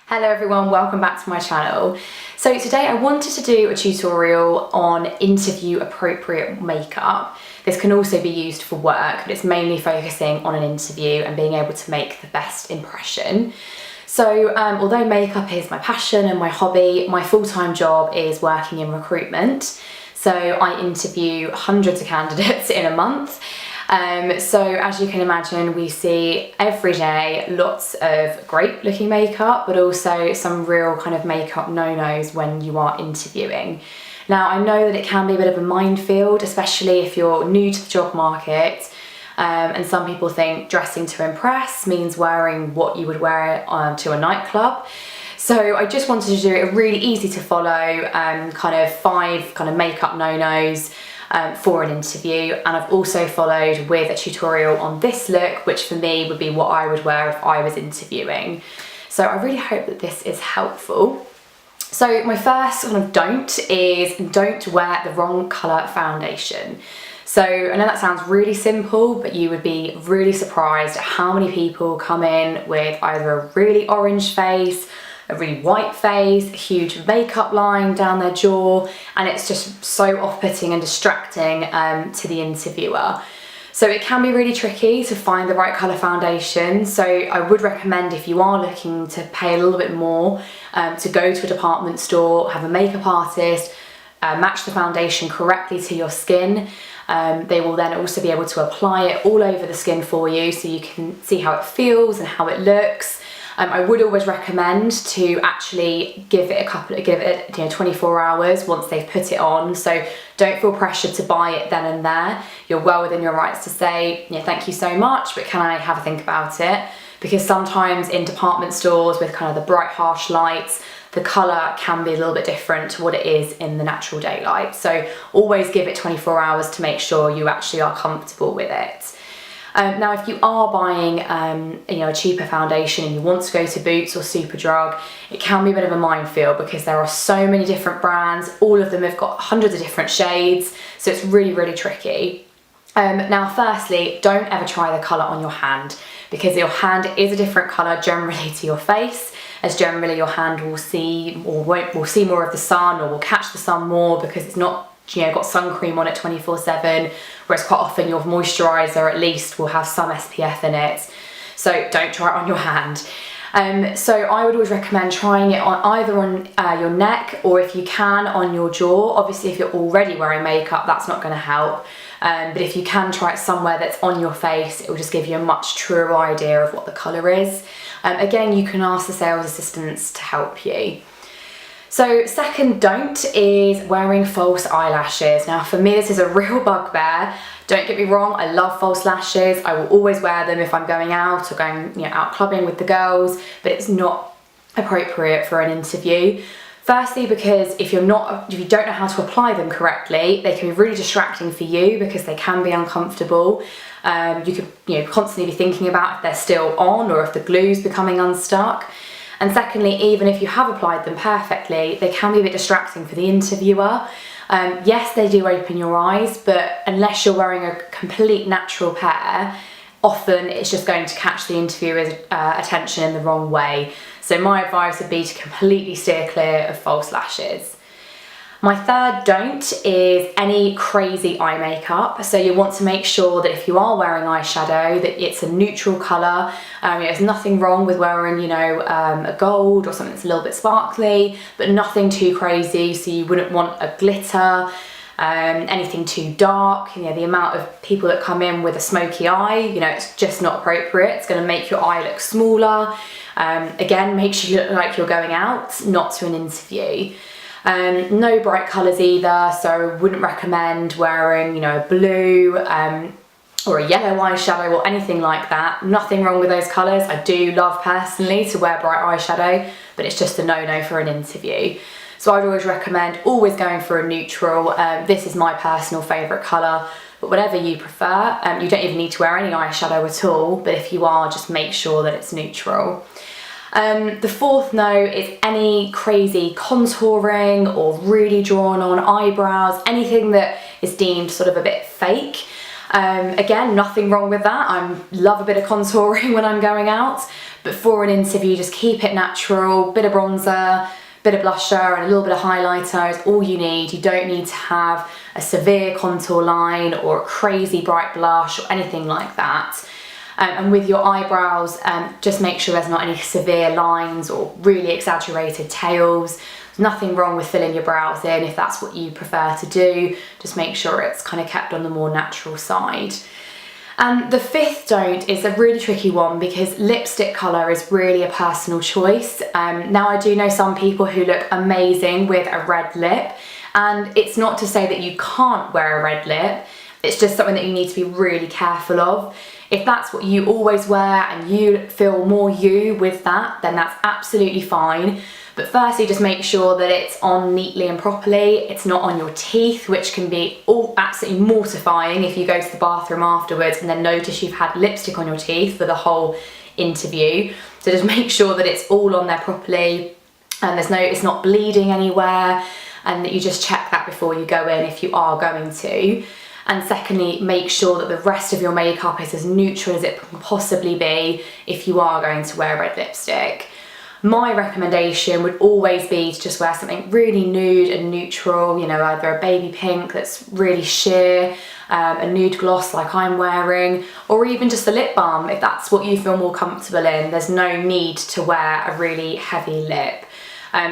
Hello everyone, welcome back to my channel. So today I wanted to do a tutorial on interview appropriate makeup. This can also be used for work, but it's mainly focusing on an interview and being able to make the best impression. So although makeup is my passion and my hobby, my full-time job is working in recruitment. So I interview hundreds of candidates in a month. So as you can imagine, we see every day lots of great looking makeup, but also some real kind of makeup no-nos when you are interviewing. Now I know that it can be a bit of a minefield, especially if you're new to the job market, and some people think dressing to impress means wearing what you would wear to a nightclub. So I just wanted to do it really easy to follow, kind of 5 kind of makeup no-nos for an interview, and I've also followed with a tutorial on this look, which for me would be what I would wear if I was interviewing. So I really hope that this is helpful. So my first kind of don't is don't wear the wrong colour foundation. So I know that sounds really simple, but you would be really surprised at how many people come in with either a really orange face, a really white face, a huge makeup line down their jaw, and it's just so off-putting and distracting to the interviewer. So it can be really tricky to find the right colour foundation. So I would recommend, if you are looking to pay a little bit more, to go to a department store, have a makeup artist, match the foundation correctly to your skin. They will then also be able to apply it all over the skin for you so you can see how it feels and how it looks. I would always recommend to actually give it 24 hours once they've put it on. So don't feel pressured to buy it then and there. You're well within your rights to say, yeah, thank you so much, but can I have a think about it? Because sometimes in department stores with kind of the bright harsh lights, the colour can be a little bit different to what it is in the natural daylight. So always give it 24 hours to make sure you actually are comfortable with it. Now if you are buying a cheaper foundation and you want to go to Boots or Superdrug, it can be a bit of a minefield because there are so many different brands. All of them have got hundreds of different shades, so it's really tricky. Now firstly, don't ever try the colour on your hand, because your hand is a different colour generally to your face, as generally your hand will see will see more of the sun, or will catch the sun more because it's not got sun cream on it 24/7, whereas quite often your moisturiser at least will have some SPF in it. So don't try it on your hand. So I would always recommend trying it on either on your neck, or if you can on your jaw. Obviously if you're already wearing makeup, that's not going to help, but if you can try it somewhere that's on your face, it will just give you a much truer idea of what the colour is. Again, you can ask the sales assistants to help you. So second don't is wearing false eyelashes. Now for me this is a real bugbear. Don't get me wrong, I love false lashes. I will always wear them if I'm going out or going out clubbing with the girls, but it's not appropriate for an interview. Firstly, because if you don't know how to apply them correctly, they can be really distracting for you because they can be uncomfortable. You could constantly be thinking about if they're still on or if the glue's becoming unstuck. And secondly, even if you have applied them perfectly, they can be a bit distracting for the interviewer. Yes, they do open your eyes, but unless you're wearing a complete natural pair, often it's just going to catch the interviewer's attention in the wrong way. So my advice would be to completely steer clear of false lashes. My third don't is any crazy eye makeup. So you want to make sure that if you are wearing eyeshadow, that it's a neutral colour. There's nothing wrong with wearing, a gold or something that's a little bit sparkly, but nothing too crazy. So you wouldn't want a glitter, anything too dark. The amount of people that come in with a smoky eye, it's just not appropriate. It's going to make your eye look smaller. Again, make sure you look like you're going out, not to an interview. No bright colours either, so I wouldn't recommend wearing, a blue or a yellow eyeshadow or anything like that. Nothing wrong with those colours. I do love personally to wear bright eyeshadow, but it's just a no-no for an interview. So I'd always recommend always going for a neutral. This is my personal favourite colour, but whatever you prefer. You don't even need to wear any eyeshadow at all, but if you are, just make sure that it's neutral. The fourth no is any crazy contouring or really drawn on eyebrows, anything that is deemed sort of a bit fake. Again, nothing wrong with that. I love a bit of contouring when I'm going out, But for an interview, just keep it natural, bit of bronzer, bit of blusher and a little bit of highlighter is all you need. You don't need to have a severe contour line or a crazy bright blush or anything like that. And with your eyebrows, just make sure there's not any severe lines or really exaggerated tails. There's nothing wrong with filling your brows in if that's what you prefer to do. Just make sure it's kind of kept on the more natural side. And the fifth don't is a really tricky one because lipstick colour is really a personal choice. Now I do know some people who look amazing with a red lip, and it's not to say that you can't wear a red lip, it's just something that you need to be really careful of. If that's what you always wear and you feel more you with that, then that's absolutely fine. But firstly, just make sure that it's on neatly and properly. It's not on your teeth, which can be absolutely mortifying if you go to the bathroom afterwards and then notice you've had lipstick on your teeth for the whole interview. So just make sure that it's all on there properly and it's not bleeding anywhere, and that you just check that before you go in if you are going to. And secondly, make sure that the rest of your makeup is as neutral as it can possibly be if you are going to wear red lipstick. My recommendation would always be to just wear something really nude and neutral, you know, either a baby pink that's really sheer, a nude gloss like I'm wearing, or even just a lip balm if that's what you feel more comfortable in. There's no need to wear a really heavy lip.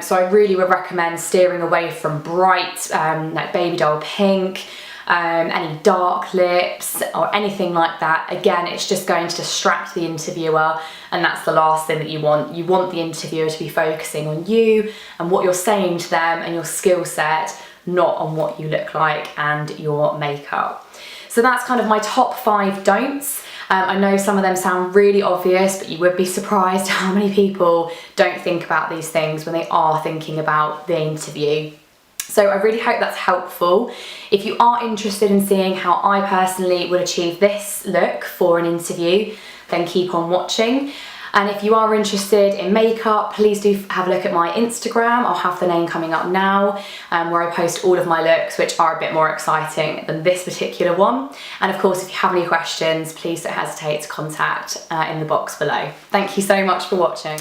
So I really would recommend steering away from bright, like baby doll pink, any dark lips or anything like that. Again, it's just going to distract the interviewer, and that's the last thing that you want. You want the interviewer to be focusing on you and what you're saying to them and your skill set, not on what you look like and your makeup. So that's kind of my top 5 don'ts. I know some of them sound really obvious, but you would be surprised how many people don't think about these things when they are thinking about the interview. So I really hope that's helpful. If you are interested in seeing how I personally would achieve this look for an interview, then keep on watching. And if you are interested in makeup, please do have a look at my Instagram. I'll have the name coming up now, where I post all of my looks, which are a bit more exciting than this particular one. And of course, if you have any questions, please don't hesitate to contact in the box below. Thank you so much for watching.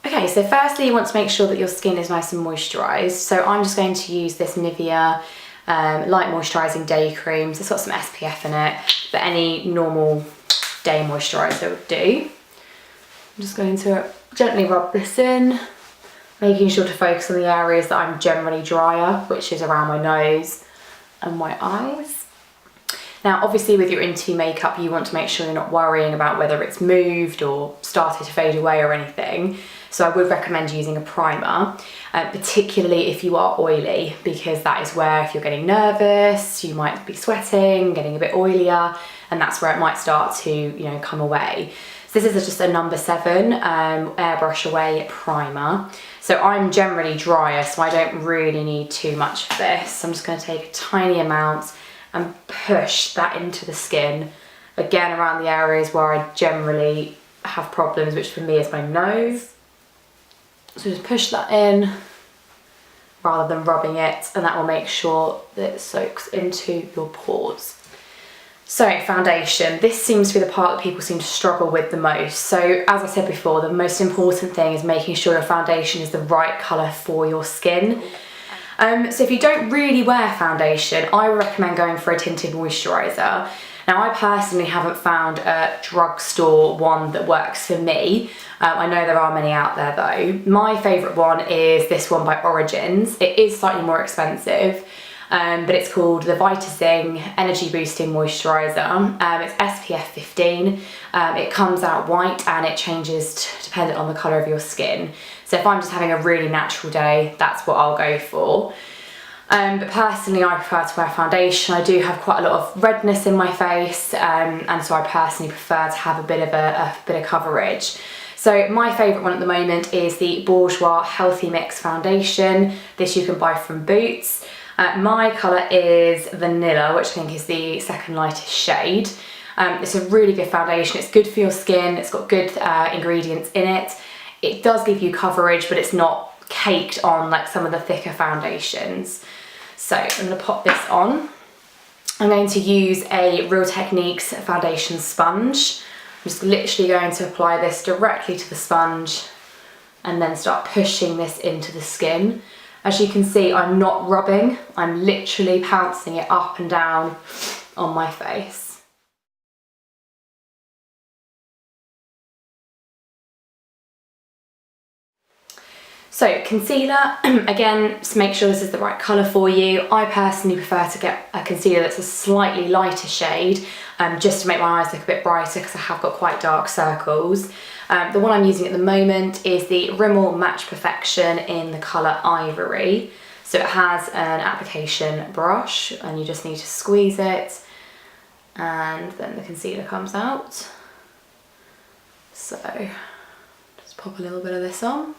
Okay, so firstly you want to make sure that your skin is nice and moisturised. So I'm just going to use this Nivea Light Moisturising Day Cream. So it's got some SPF in it, but any normal day moisturiser would do. I'm just going to gently rub this in, making sure to focus on the areas that I'm generally drier, which is around my nose and my eyes. Now, obviously with your interview makeup, you want to make sure you're not worrying about whether it's moved or started to fade away or anything. So I would recommend using a primer, particularly if you are oily, because that is where if you're getting nervous, you might be sweating, getting a bit oilier, and that's where it might start to, you know, come away. So this is just a number 7 airbrush away primer. So I'm generally drier, so I don't really need too much of this. So I'm just going to take a tiny amount and push that into the skin, again around the areas where I generally have problems, which for me is my nose. So just push that in rather than rubbing it, and that will make sure that it soaks into your pores. So foundation, this seems to be the part that people seem to struggle with the most. So as I said before, the most important thing is making sure your foundation is the right colour for your skin. So if you don't really wear foundation, I would recommend going for a tinted moisturiser. Now I personally haven't found a drugstore one that works for me. I know there are many out there though. My favourite one is this one by Origins. It is slightly more expensive, but it's called the VitaZing Energy Boosting Moisturiser. It's SPF 15. It comes out white and it changes dependent on the colour of your skin. So if I'm just having a really natural day, that's what I'll go for. But personally I prefer to wear foundation. I do have quite a lot of redness in my face, and so I personally prefer to have a bit of coverage. So my favourite one at the moment is the Bourjois Healthy Mix Foundation. This you can buy from Boots. My colour is Vanilla, which I think is the second lightest shade. It's a really good foundation. It's good for your skin. It's got good ingredients in it. It does give you coverage, but it's not caked on like some of the thicker foundations. So I'm going to pop this on. I'm going to use a Real Techniques foundation sponge. just literally going to apply this directly to the sponge and then start pushing this into the skin. As you can see, I'm not rubbing, I'm literally pouncing it up and down on my face. So concealer, again, just make sure this is the right colour for you. I personally prefer to get a concealer that's a slightly lighter shade, just to make my eyes look a bit brighter because I have got quite dark circles. The one I'm using at the moment is the Rimmel Match Perfection in the colour Ivory. So it has an application brush and you just need to squeeze it and then the concealer comes out. So just pop a little bit of this on.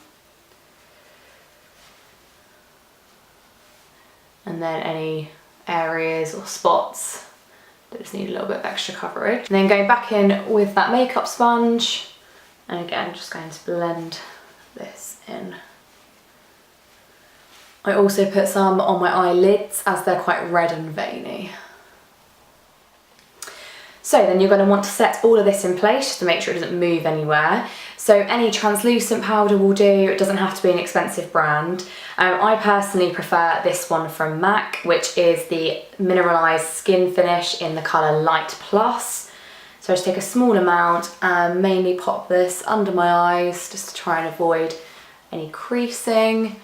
And then any areas or spots that just need a little bit of extra coverage. And then going back in with that makeup sponge, and again just going to blend this in. I also put some on my eyelids as they're quite red and veiny. So then you're going to want to set all of this in place just to make sure it doesn't move anywhere. So any translucent powder will do, it doesn't have to be an expensive brand. I personally prefer this one from MAC, which is the Mineralise Skin Finish in the colour Light Plus. So I just take a small amount and mainly pop this under my eyes just to try and avoid any creasing.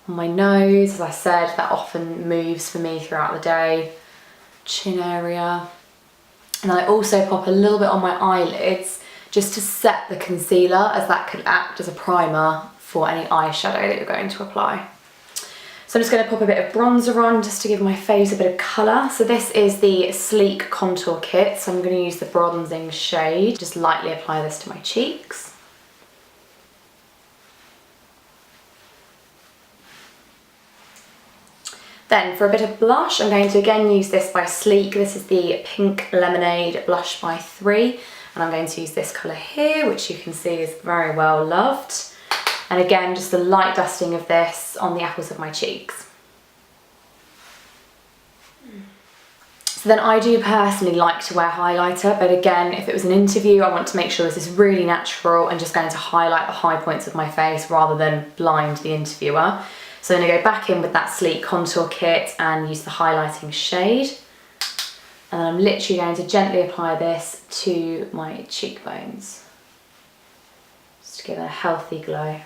On my nose, as I said, that often moves for me throughout the day. Chin area. And I also pop a little bit on my eyelids just to set the concealer, as that could act as a primer for any eyeshadow that you're going to apply. So I'm just going to pop a bit of bronzer on just to give my face a bit of colour. So this is the Sleek Contour Kit, so I'm going to use the bronzing shade. Just lightly apply this to my cheeks. Then for a bit of blush, I'm going to again use this by Sleek. This is the Pink Lemonade Blush by 3. And I'm going to use this colour here, which you can see is very well loved. And again, just a light dusting of this on the apples of my cheeks. So then I do personally like to wear highlighter, but again, if it was an interview, I want to make sure this is really natural and just going to highlight the high points of my face rather than blind the interviewer. So I'm going to go back in with that Sleek Contour Kit and use the highlighting shade. And I'm literally going to gently apply this to my cheekbones, just to give it a healthy glow.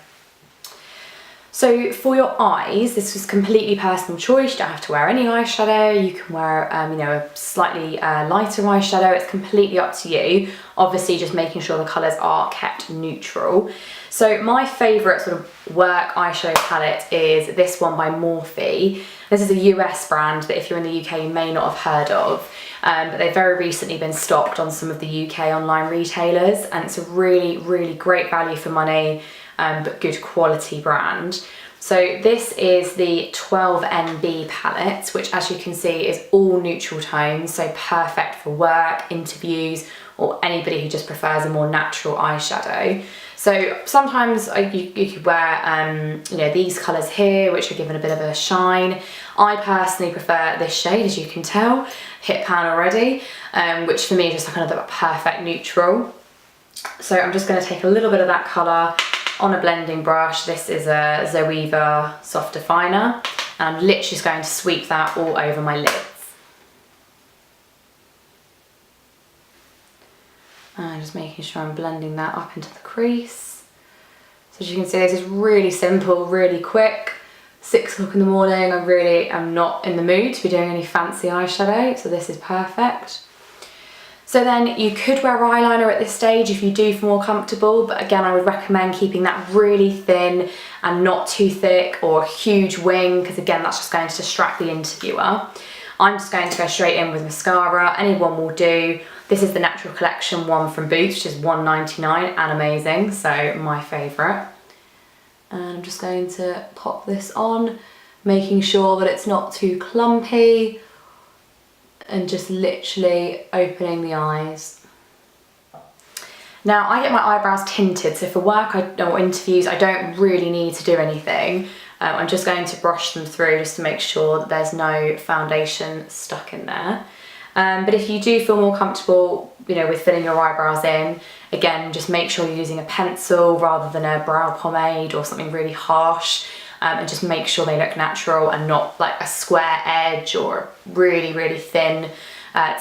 So for your eyes, this was completely personal choice. You don't have to wear any eyeshadow. You can wear, you know, a slightly lighter eyeshadow. It's completely up to you. Obviously, just making sure the colours are kept neutral. So my favourite sort of work eyeshadow palette is this one by Morphe. This is a US brand that if you're in the UK, you may not have heard of. But they've very recently been stocked on some of the UK online retailers, and it's a really, really great value for money, but good quality brand. So this is the 12NB palette, which as you can see is all neutral tones, so perfect for work, interviews, or anybody who just prefers a more natural eyeshadow. So sometimes you could wear you know, these colours here, which are given a bit of a shine. I personally prefer this shade, as you can tell, hit pan already, which for me is just like another perfect neutral. So I'm just going to take a little bit of that colour on a blending brush. This is a Zoeva Soft Definer, and I'm literally just going to sweep that all over my lids. And just making sure I'm blending that up into the crease. So as you can see, this is really simple, really quick. 6 o'clock in the morning, I really am not in the mood to be doing any fancy eyeshadow, so this is perfect. So then you could wear eyeliner at this stage if you do feel more comfortable, but again, I would recommend keeping that really thin and not too thick or a huge wing, because again, that's just going to distract the interviewer. I'm just going to go straight in with mascara. Any one will do. This is the Natural Collection one from Boots, which is $1.99 and amazing, so my favourite. And I'm just going to pop this on, making sure that it's not too clumpy, and just literally opening the eyes. Now I get my eyebrows tinted, so for work or interviews I don't really need to do anything. I'm just going to brush them through just to make sure that there's no foundation stuck in there. But if you do feel more comfortable, you know, with filling your eyebrows in, again, just make sure you're using a pencil rather than a brow pomade or something really harsh, and just make sure they look natural and not like a square edge or a really, really thin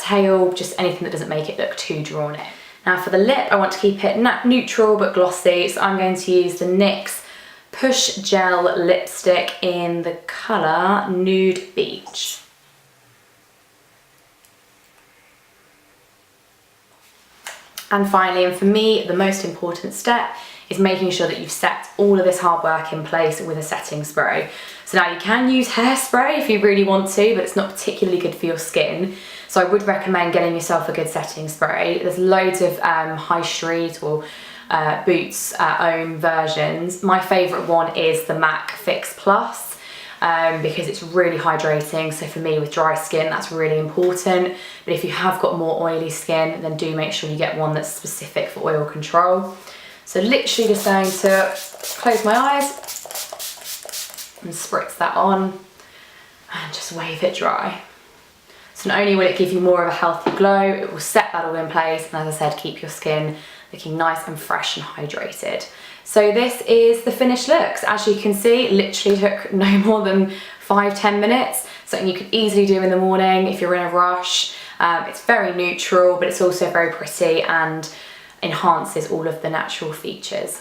tail, just anything that doesn't make it look too drawn in. Now for the lip, I want to keep it neutral but glossy, so I'm going to use the NYX Push Gel lipstick in the colour Nude Beach. And finally, and for me, the most important step is making sure that you've set all of this hard work in place with a setting spray. So now you can use hairspray if you really want to, but it's not particularly good for your skin. So I would recommend getting yourself a good setting spray. There's loads of high street or Boots own versions. My favourite one is the MAC Fix Plus. Because it's really hydrating, so for me with dry skin that's really important, but if you have got more oily skin then do make sure you get one that's specific for oil control. So literally just going to close my eyes and spritz that on and just wave it dry. So not only will it give you more of a healthy glow, it will set that all in place, and as I said, keep your skin looking nice and fresh and hydrated. So this is the finished looks. As you can see, it literally took no more than 5-10 minutes. Something you could easily do in the morning if you're in a rush. It's very neutral, but it's also very pretty and enhances all of the natural features.